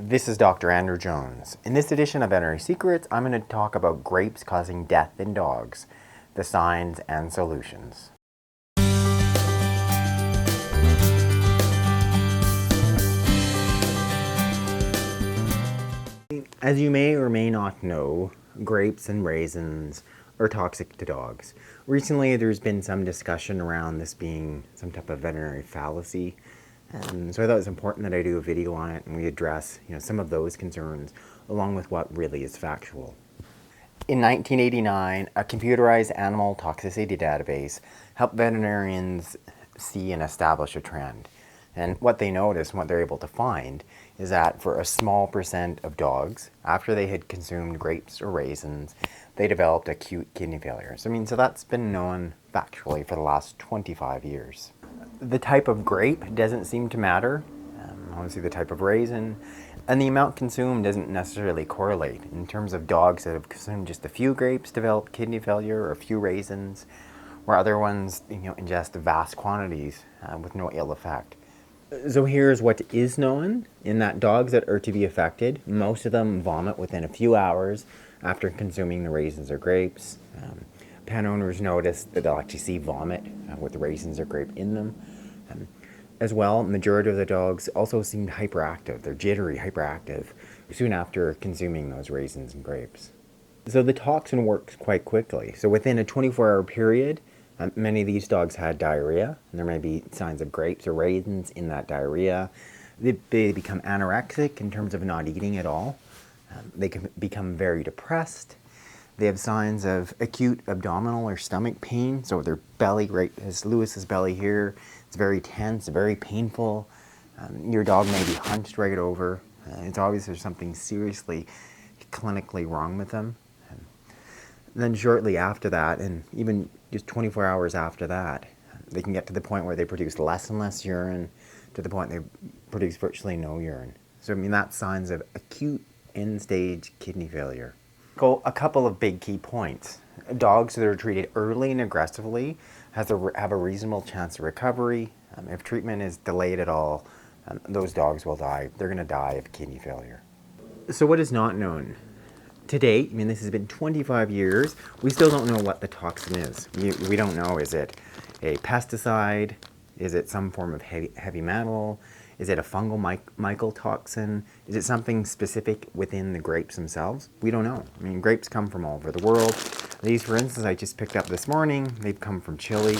This is Dr. Andrew Jones. In this edition of Veterinary Secrets, I'm going to talk about grapes causing death in dogs, the signs and solutions. As you may or may not know, grapes and raisins are toxic to dogs. Recently, there's been some discussion around this being some type of veterinary fallacy. So I thought it was important that I do a video on it and we address some of those concerns along with what really is factual. In 1989, a computerized animal toxicity database helped veterinarians see and establish a trend. And what they noticed, what they're able to find, is that for a small percent of dogs, after they had consumed grapes or raisins, they developed acute kidney failure. So that's been known factually for the last 25 years. The type of grape doesn't seem to matter, obviously the type of raisin, and the amount consumed doesn't necessarily correlate. In terms of dogs that have consumed just a few grapes develop kidney failure, or a few raisins, where other ones ingest vast quantities with no ill effect. So here's what is known, in that dogs that are to be affected, most of them vomit within a few hours after consuming the raisins or grapes. Pet owners notice that they'll actually see vomit with raisins or grape in them. As well, majority of the dogs also seemed hyperactive. They're jittery, hyperactive, soon after consuming those raisins and grapes. So the toxin works quite quickly. So within a 24-hour period, many of these dogs had diarrhea, and there may be signs of grapes or raisins in that diarrhea. They become anorexic in terms of not eating at all. They can become very depressed. They have signs of acute abdominal or stomach pain. So their belly, right as Lewis's belly here, it's very tense, very painful. Your dog may be hunched right over. It's obvious there's something seriously clinically wrong with them. Then shortly after that, and even just 24 hours after that, they can get to the point where they produce less and less urine, to the point they produce virtually no urine. So that's signs of acute end-stage kidney failure. A couple of big key points. Dogs that are treated early and aggressively have a reasonable chance of recovery. If treatment is delayed at all, those dogs will die. They're going to die of kidney failure. So what is not known? To date, this has been 25 years, we still don't know what the toxin is. We don't know, is it a pesticide? Is it some form of heavy metal? Is it a fungal mycotoxin? Is it something specific within the grapes themselves? We don't know. Grapes come from all over the world. These, for instance, I just picked up this morning. They've come from Chile.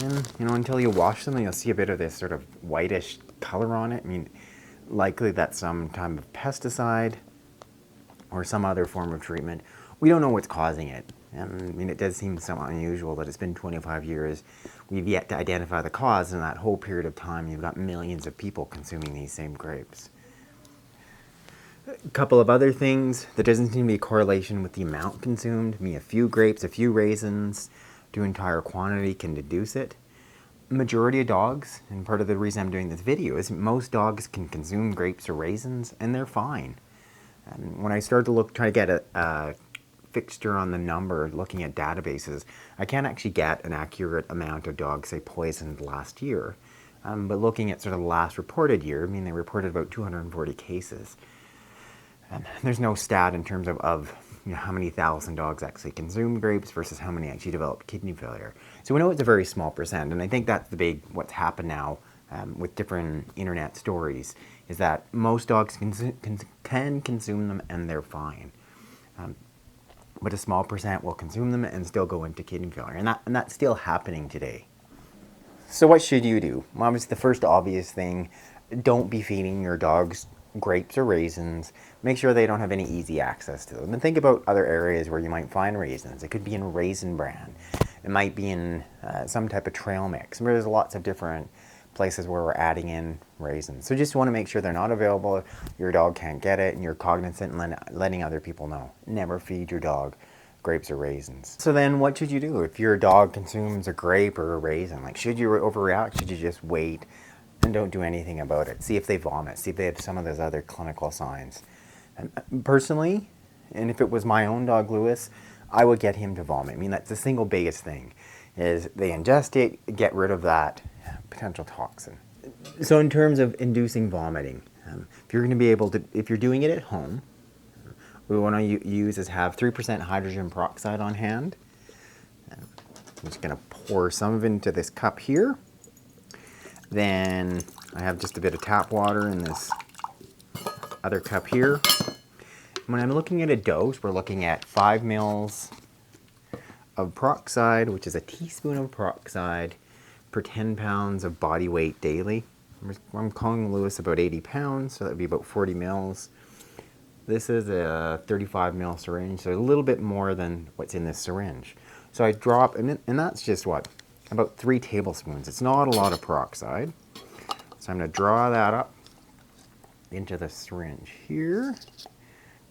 And, until you wash them, you'll see a bit of this sort of whitish color on it. Likely that's some type of pesticide or some other form of treatment. We don't know what's causing it. It does seem somewhat unusual that it's been 25 years. We've yet to identify the cause, and in that whole period of time, you've got millions of people consuming these same grapes. A couple of other things. There doesn't seem to be a correlation with the amount consumed. A few grapes, a few raisins to entire quantity can deduce it. Majority of dogs, and part of the reason I'm doing this video, is most dogs can consume grapes or raisins, and they're fine. When I started to try to get a fixture on the number, looking at databases, I can't actually get an accurate amount of dogs, say, poisoned last year. But looking at sort of the last reported year, they reported about 240 cases. There's no stat in terms of how many thousand dogs actually consumed grapes versus how many actually developed kidney failure. So we know it's a very small percent, and I think that's what's happened now with different internet stories, is that most dogs can consume them and they're fine. But a small percent will consume them and still go into kidney failure. And that's still happening today. So what should you do? Well, obviously the first obvious thing, don't be feeding your dogs grapes or raisins. Make sure they don't have any easy access to them. And think about other areas where you might find raisins. It could be in raisin bran. It might be in some type of trail mix. There's lots of different places where we're adding in raisins. So just want to make sure they're not available, your dog can't get it, and you're cognizant and letting other people know. Never feed your dog grapes or raisins. So then what should you do if your dog consumes a grape or a raisin? Should you overreact? Should you just wait and don't do anything about it? See if they vomit. See if they have some of those other clinical signs. And personally, and if it was my own dog Lewis, I would get him to vomit. That's the single biggest thing, is they ingest it, get rid of that potential toxin. So in terms of inducing vomiting, If you're going to be able to, if you're doing it at home, what we want to use is have 3% hydrogen peroxide on hand. I'm just going to pour some of it into this cup here. Then I have just a bit of tap water in this other cup here. When I'm looking at a dose, we're looking at 5 mils of peroxide, which is a teaspoon of peroxide per 10 pounds of body weight daily. I'm calling Lewis about 80 pounds, so that would be about 40 mils. This is a 35 mil syringe, so a little bit more than what's in this syringe. So I drop, and that's just what? About 3 tablespoons. It's not a lot of peroxide. So I'm going to draw that up into the syringe here.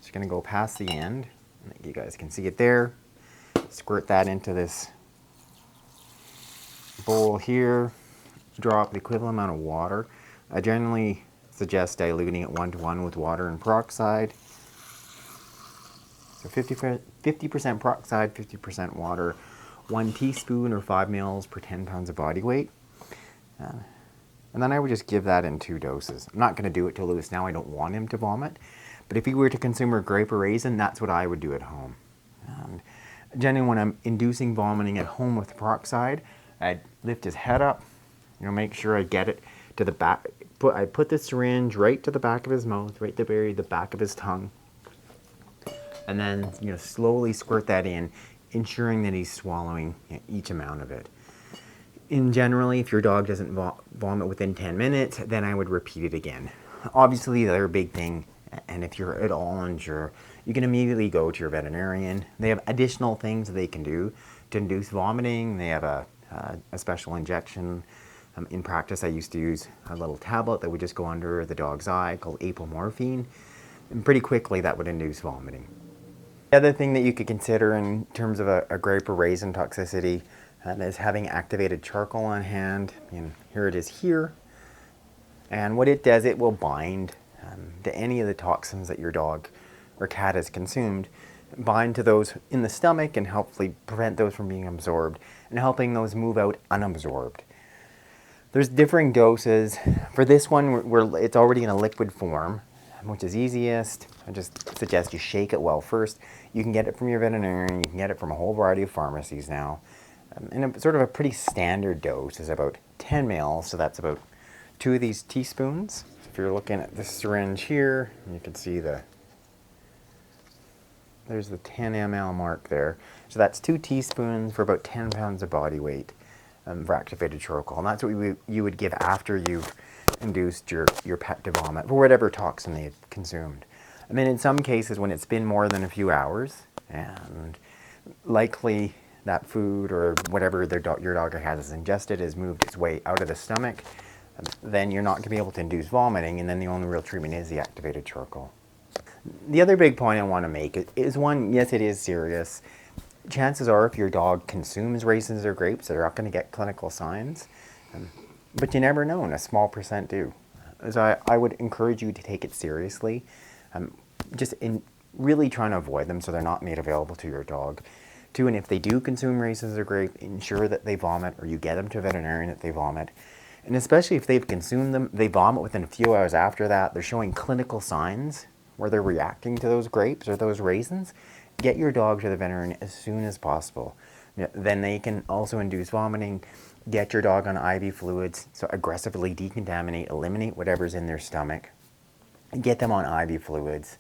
Just going to go past the end. You guys can see it there. Squirt that into this bowl here. Drop the equivalent amount of water. I generally suggest diluting it 1-to-1 with water and peroxide. So 50% peroxide, 50% water, 1 teaspoon or 5 mils per 10 pounds of body weight. And then I would just give that in 2 doses. I'm not going to do it to Lewis now. I don't want him to vomit. But if he were to consume a grape or raisin, that's what I would do at home. Generally, when I'm inducing vomiting at home with peroxide, I'd lift his head up, make sure I get it to the back. I put the syringe right to the back of his mouth, right to the back of his tongue. And then, slowly squirt that in, ensuring that he's swallowing each amount of it. Generally, if your dog doesn't vomit within 10 minutes, then I would repeat it again. Obviously, the other big thing, and if you're at all unsure, you can immediately go to your veterinarian. They have additional things they can do to induce vomiting. They have a special injection. In practice, I used to use a little tablet that would just go under the dog's eye called apomorphine. And pretty quickly, that would induce vomiting. The other thing that you could consider in terms of a grape or raisin toxicity is having activated charcoal on hand. And here it is here. And what it does, it will bind to any of the toxins that your dog or cat has consumed, bind to those in the stomach and hopefully prevent those from being absorbed and helping those move out unabsorbed. There's differing doses. For this one, it's already in a liquid form, which is easiest. I just suggest you shake it well first. You can get it from your veterinarian. You can get it from a whole variety of pharmacies now. And sort of a pretty standard dose is about 10 mils, so that's about 2 of these teaspoons. So if you're looking at this syringe here, you can see there's the 10 ml mark there. So that's 2 teaspoons for about 10 pounds of body weight for activated charcoal. And that's what you would give after you've induced your pet to vomit for whatever toxin they've consumed. I mean, in some cases, when it's been more than a few hours, and likely that food or whatever your dog has ingested has moved its way out of the stomach, then you're not going to be able to induce vomiting, and then the only real treatment is the activated charcoal. The other big point I want to make is one, yes, it is serious. Chances are if your dog consumes raisins or grapes, they're not going to get clinical signs. But you never know, and a small percent do. So I would encourage you to take it seriously. Just in really trying to avoid them so they're not made available to your dog. 2, and if they do consume raisins or grape, ensure that they vomit, or you get them to a veterinarian that they vomit. And especially if they've consumed them, they vomit within a few hours after that, they're showing clinical signs where they're reacting to those grapes or those raisins, get your dog to the veterinarian as soon as possible. Then they can also induce vomiting, get your dog on IV fluids, so aggressively decontaminate, eliminate whatever's in their stomach, and get them on IV fluids,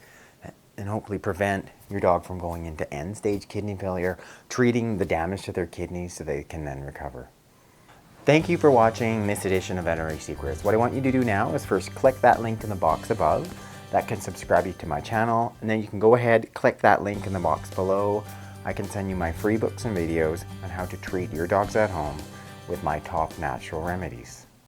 and hopefully prevent your dog from going into end-stage kidney failure, treating the damage to their kidneys so they can then recover. Thank you for watching this edition of Veterinary Secrets. What I want you to do now is first click that link in the box above. That can subscribe you to my channel, and then you can go ahead, click that link in the box below. I can send you my free books and videos on how to treat your dogs at home with my top natural remedies.